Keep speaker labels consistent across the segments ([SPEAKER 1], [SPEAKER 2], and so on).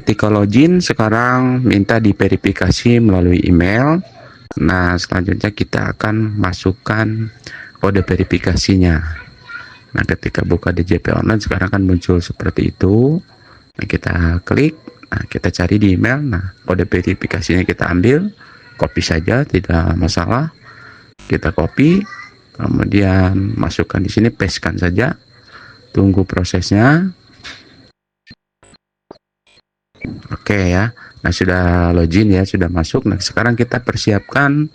[SPEAKER 1] ketika login sekarang minta diverifikasi melalui email. Nah, selanjutnya kita akan masukkan kode verifikasinya. Nah, ketika buka DJP online sekarang kan muncul seperti itu. Nah, kita klik, nah kita cari di email. Nah, kode verifikasinya kita ambil, copy saja, tidak masalah. Kita copy, kemudian masukkan di sini, pastekan saja. Tunggu prosesnya. Oke ya. Nah, sudah login ya, sudah masuk. Nah, sekarang kita persiapkan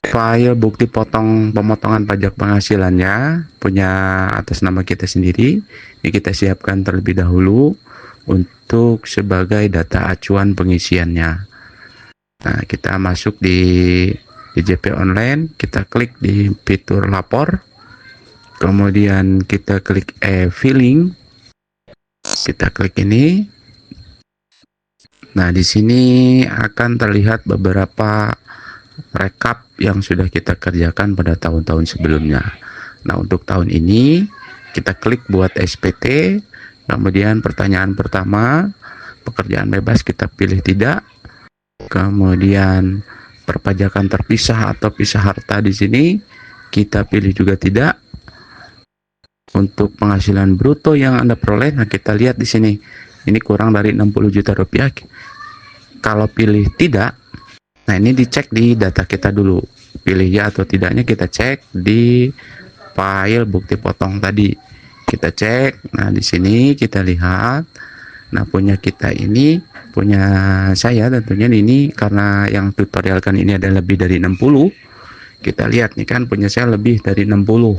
[SPEAKER 1] file bukti pemotongan pajak penghasilannya punya atas nama kita sendiri. Ini kita siapkan terlebih dahulu untuk sebagai data acuan pengisiannya. Nah, kita masuk di DJP online, kita klik di fitur lapor, kemudian kita klik e-filing, kita klik ini. Nah, di sini akan terlihat beberapa rekap yang sudah kita kerjakan pada tahun-tahun sebelumnya. Nah, untuk tahun ini kita klik buat SPT, kemudian pertanyaan pertama, pekerjaan bebas kita pilih tidak. Kemudian perpajakan terpisah atau pisah harta di sini kita pilih juga tidak. Untuk penghasilan bruto yang Anda peroleh, nah kita lihat di sini. Ini kurang dari 60 juta rupiah. Kalau pilih tidak, nah ini dicek di data kita dulu. Pilih ya atau tidaknya kita cek di file bukti potong tadi. Kita cek. Nah, di sini kita lihat. Nah, punya kita ini, punya saya tentunya ini karena yang tutorialkan ini ada lebih dari 60. Kita lihat nih kan punya saya lebih dari 60.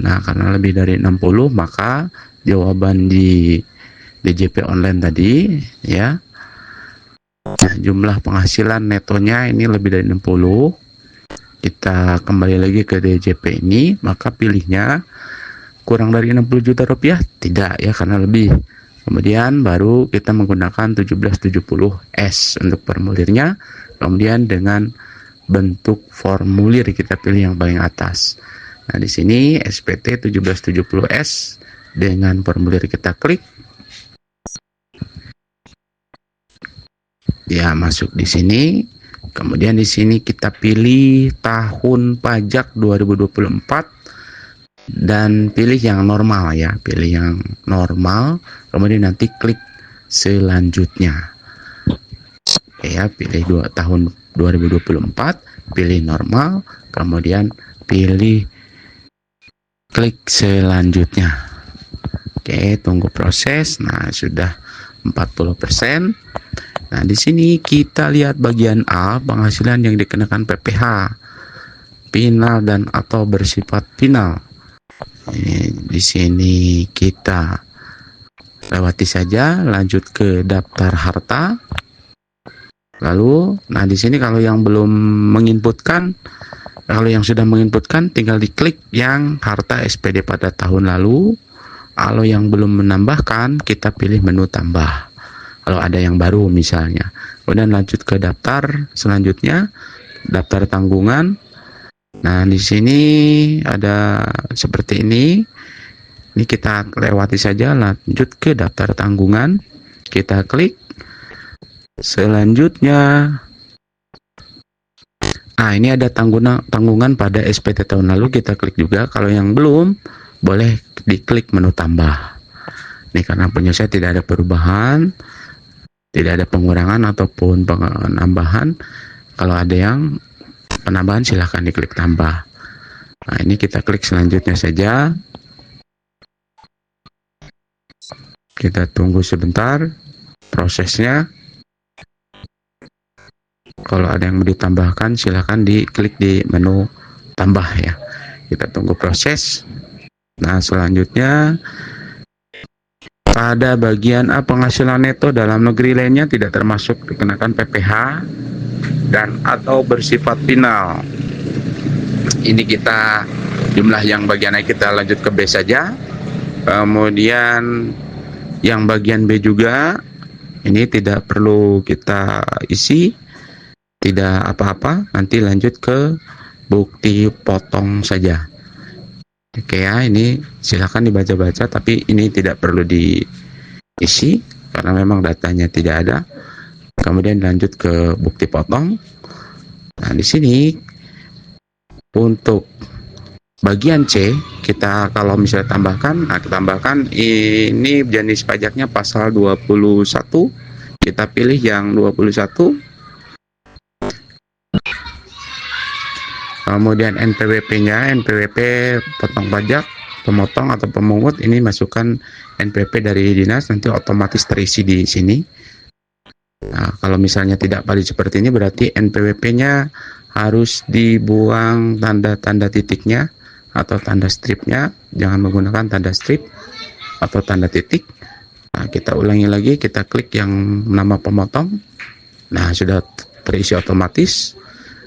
[SPEAKER 1] Nah, karena lebih dari 60 maka jawaban di DJP online tadi ya. Nah, jumlah penghasilan netonya ini lebih dari 60. Kita kembali lagi ke DJP ini, maka pilihnya kurang dari 60 juta rupiah tidak ya karena lebih. Kemudian baru kita menggunakan 1770S untuk formulirnya. Kemudian dengan bentuk formulir kita pilih yang paling atas. Nah, di sini SPT 1770S dengan formulir kita klik. Ya, masuk di sini. Kemudian di sini kita pilih tahun pajak 2024 dan pilih yang normal ya, pilih yang normal. Kemudian nanti klik selanjutnya. Ya, pilih tahun 2024, pilih normal, kemudian pilih klik selanjutnya. Oke, tunggu proses. Nah, sudah 40%. Nah, di sini kita lihat bagian A, penghasilan yang dikenakan PPh, final dan atau bersifat final. Di sini kita lewati saja, lanjut ke daftar harta. Lalu, nah di sini kalau yang belum menginputkan, kalau yang sudah menginputkan tinggal diklik yang harta SPD pada tahun lalu. Kalau yang belum menambahkan, kita pilih menu tambah. Kalau ada yang baru misalnya. Kemudian lanjut ke daftar selanjutnya, daftar tanggungan. Nah, di sini ada seperti ini. Ini kita lewati saja, lanjut ke daftar tanggungan. Kita klik. Selanjutnya, nah ini ada tanggungan pada SPT tahun lalu, kita klik juga. Kalau yang belum, boleh diklik menu tambah. Ini karena punya saya tidak ada perubahan, tidak ada pengurangan ataupun penambahan. Kalau ada yang penambahan silahkan diklik tambah. Nah, ini kita klik selanjutnya saja. Kita tunggu sebentar prosesnya. Kalau ada yang mau ditambahkan silahkan diklik di menu tambah ya. Kita tunggu proses. Nah, selanjutnya pada bagian A, penghasilan neto dalam negeri lainnya tidak termasuk dikenakan PPh dan atau bersifat final. Ini kita jumlah yang bagian A kita lanjut ke B saja. Kemudian yang bagian B juga ini tidak perlu kita isi, tidak apa-apa. Nanti lanjut ke bukti potong saja. Oke ya, ini silakan dibaca-baca, tapi ini tidak perlu diisi. karena memang datanya tidak ada. Kemudian lanjut ke bukti potong. Nah, di sini untuk bagian C, kita kalau misalnya tambahkan, nah kita tambahkan ini jenis pajaknya pasal 21. Kita pilih yang 21. Kemudian NPWP-nya, NPWP potong pajak, pemotong atau pemungut, ini masukkan NPWP dari dinas, nanti otomatis terisi di sini. Nah, kalau misalnya tidak valid seperti ini, berarti NPWP-nya harus dibuang tanda-tanda titiknya atau tanda stripnya, jangan menggunakan tanda strip atau tanda titik. Nah, kita ulangi lagi, kita klik yang nama pemotong. Nah, sudah terisi otomatis.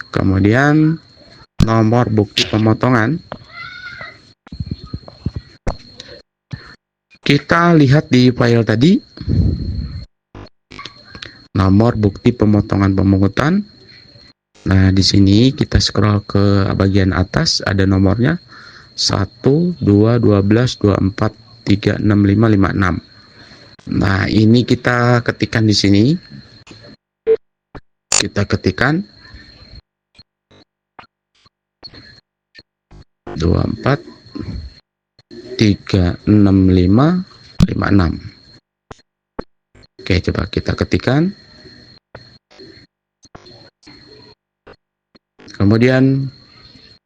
[SPEAKER 1] Kemudian nomor bukti pemotongan, kita lihat di file tadi, nomor bukti pemotongan pemungutan. Nah, di sini kita scroll ke bagian atas, ada nomornya 1, 2, 12, 24, 3, 6, 5, 5, 6. Nah, ini kita ketikkan di sini. Kita ketikkan 24, 3, 6, 5, 5, 6. Oke, coba kita ketikkan. Kemudian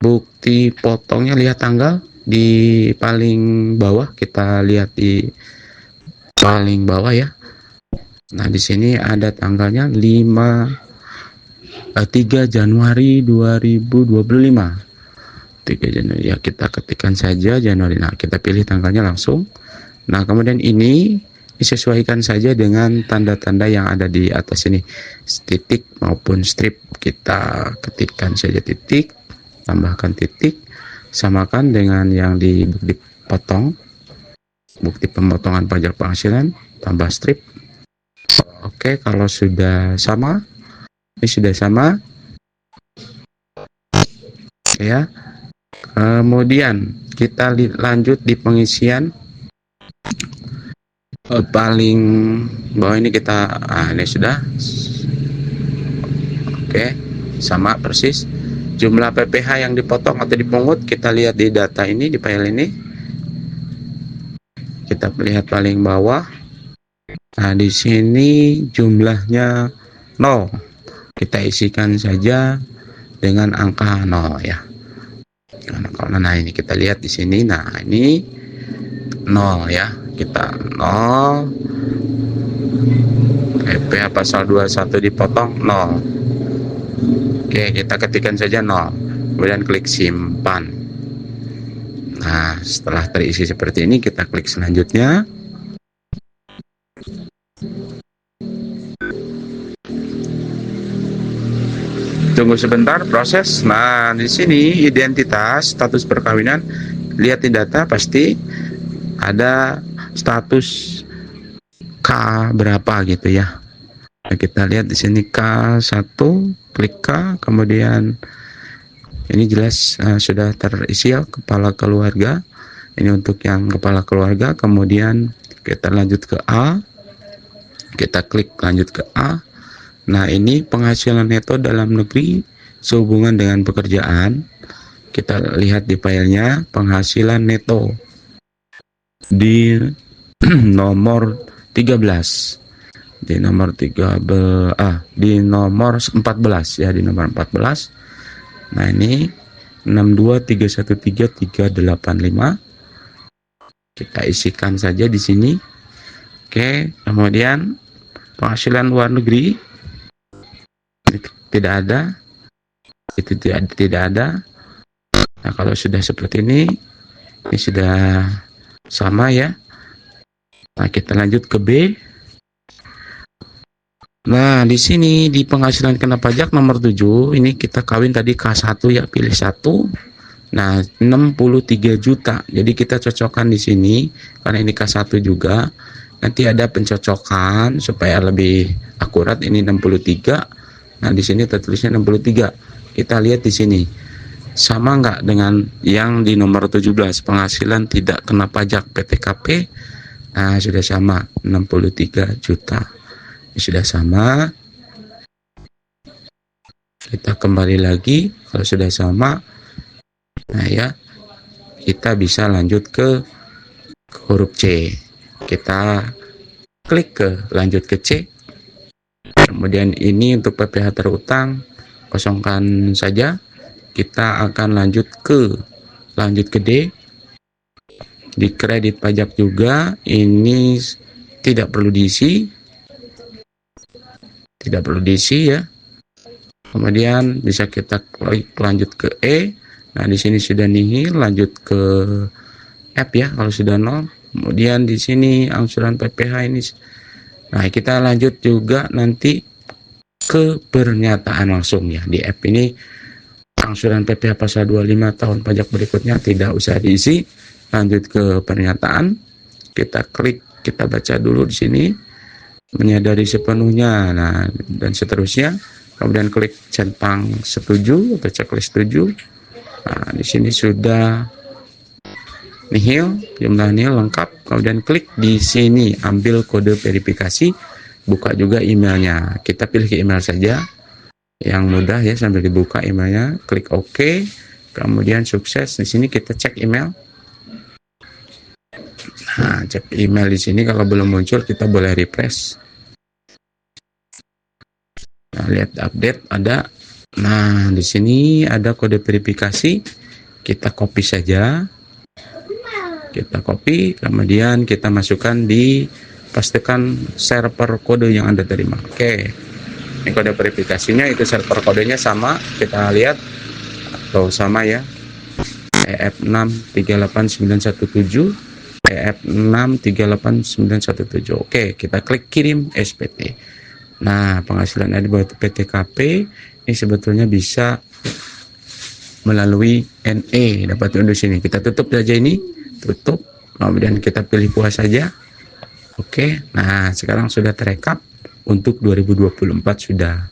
[SPEAKER 1] bukti potongnya, lihat tanggal di paling bawah, kita lihat di paling bawah ya. Nah, di sini ada tanggalnya 3 Januari 2025. 3 Januari ya, kita ketikkan saja Januari. Nah, kita pilih tanggalnya langsung. Nah, kemudian ini disesuaikan saja dengan tanda-tanda yang ada di atas ini, titik maupun strip. Kita ketikkan saja titik, tambahkan titik, samakan dengan yang di bukti potong, bukti pemotongan pajak penghasilan, tambah strip. Oke, kalau sudah sama, ini sudah sama ya. Kemudian kita lanjut di pengisian paling bawah ini, kita ini sudah oke, sama persis. Jumlah PPh yang dipotong atau dipungut, kita lihat di data ini, di file ini. Kita lihat paling bawah. Nah, di sini jumlahnya 0. Kita isikan saja dengan angka 0 ya. Nah, ini kita lihat di sini. Nah, ini 0 ya. Kita 0. PPh pasal 21 dipotong 0. Oke, kita ketikkan saja 0. Kemudian klik simpan. Nah, setelah terisi seperti ini, kita klik selanjutnya. Tunggu sebentar proses. Nah, di sini identitas, status perkawinan, lihat di data pasti ada status K berapa gitu ya. Nah, kita lihat di sini K1, klik K, kemudian ini jelas sudah terisi ya, kepala keluarga. Ini untuk yang kepala keluarga. Kemudian kita lanjut ke A. Kita klik lanjut ke A. Nah, ini penghasilan neto dalam negeri sehubungan dengan pekerjaan. Kita lihat di filenya, penghasilan neto di nomor 13. Di nomor 13, di nomor 14 ya, di nomor 14. Nah, ini 6231385. Kita isikan saja di sini. Oke, kemudian penghasilan luar negeri tidak ada, itu tidak ada. Nah, kalau sudah seperti ini sudah sama ya. Nah, kita lanjut ke B. Nah, di sini di penghasilan kena pajak nomor 7, ini kita kawin tadi K1 ya, pilih 1. Nah, 63 juta. Jadi kita cocokkan di sini karena ini K1 juga. Nanti ada pencocokan supaya lebih akurat, ini 63. Nah, di sini tertulisnya 63. Kita lihat di sini. Sama nggak dengan yang di nomor 17, penghasilan tidak kena pajak PTKP Nah, sudah sama 63 juta. Ini sudah sama. Kita kembali lagi, kalau sudah sama, nah ya, kita bisa lanjut ke huruf C. Kita klik ke lanjut ke C. Kemudian ini untuk PPh terutang, kosongkan saja. Kita akan lanjut ke D. Di kredit pajak juga, ini tidak perlu diisi. Tidak perlu diisi ya. Kemudian bisa kita klik lanjut ke E. Nah, di sini sudah nihil, lanjut ke F ya kalau sudah 0. Kemudian di sini angsuran PPh ini. Nah, kita lanjut juga nanti ke pernyataan langsung ya. Di F ini angsuran PPh pasal 25 tahun pajak berikutnya tidak usah diisi. Lanjut ke pernyataan. Kita klik, kita baca dulu di sini. Menyadari sepenuhnya, nah dan seterusnya. Kemudian klik centang setuju atau checklist setuju. Nah, di sini sudah nihil, jumlah nihil lengkap. Kemudian klik di sini, ambil kode verifikasi, buka juga emailnya. Kita pilih ke email saja, yang mudah ya sambil dibuka emailnya. Klik OK. Kemudian sukses. Di sini kita cek email. Nah, cek email di sini kalau belum muncul kita boleh refresh. Nah, lihat update ada. Nah, di sini ada kode verifikasi. Kita copy saja. Kita copy, kemudian kita masukkan di pastikan server kode yang Anda terima. Oke. Ini kode verifikasinya, itu server kodenya sama. Kita lihat atau sama ya. EF638917, EF638917. Oke, kita klik kirim SPT. Nah, penghasilan dari PTKP ini sebetulnya bisa melalui NE, dapat diunduh sini. Kita tutup saja ini, tutup. Kemudian kita pilih puas saja. Oke. Nah, sekarang sudah terekap untuk 2024 sudah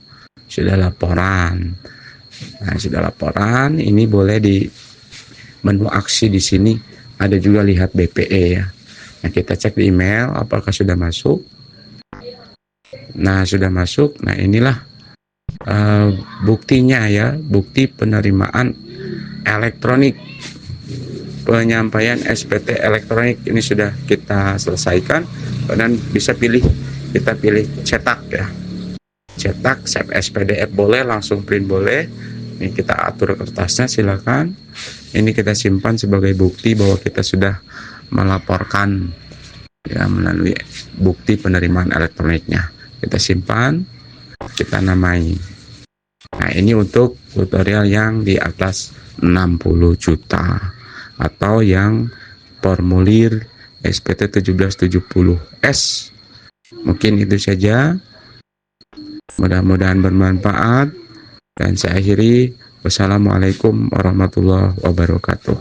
[SPEAKER 1] laporan. Nah, sudah laporan. Ini boleh di menu aksi di sini. Ada juga lihat BPE ya. Nah, kita cek di email apakah sudah masuk. Nah, sudah masuk. Nah, inilah buktinya ya, bukti penerimaan elektronik, penyampaian SPT elektronik ini sudah kita selesaikan. Dan bisa kita pilih cetak ya, cetak, save as PDF boleh, langsung print boleh. Ini kita atur kertasnya, silakan. Ini kita simpan sebagai bukti bahwa kita sudah melaporkan ya melalui bukti penerimaan elektroniknya. Kita simpan, kita namai. Nah, ini untuk tutorial yang di atas 60 juta atau yang formulir SPT 1770S. Mungkin itu saja. Mudah-mudahan bermanfaat dan saya akhiri. Wassalamualaikum warahmatullahi wabarakatuh.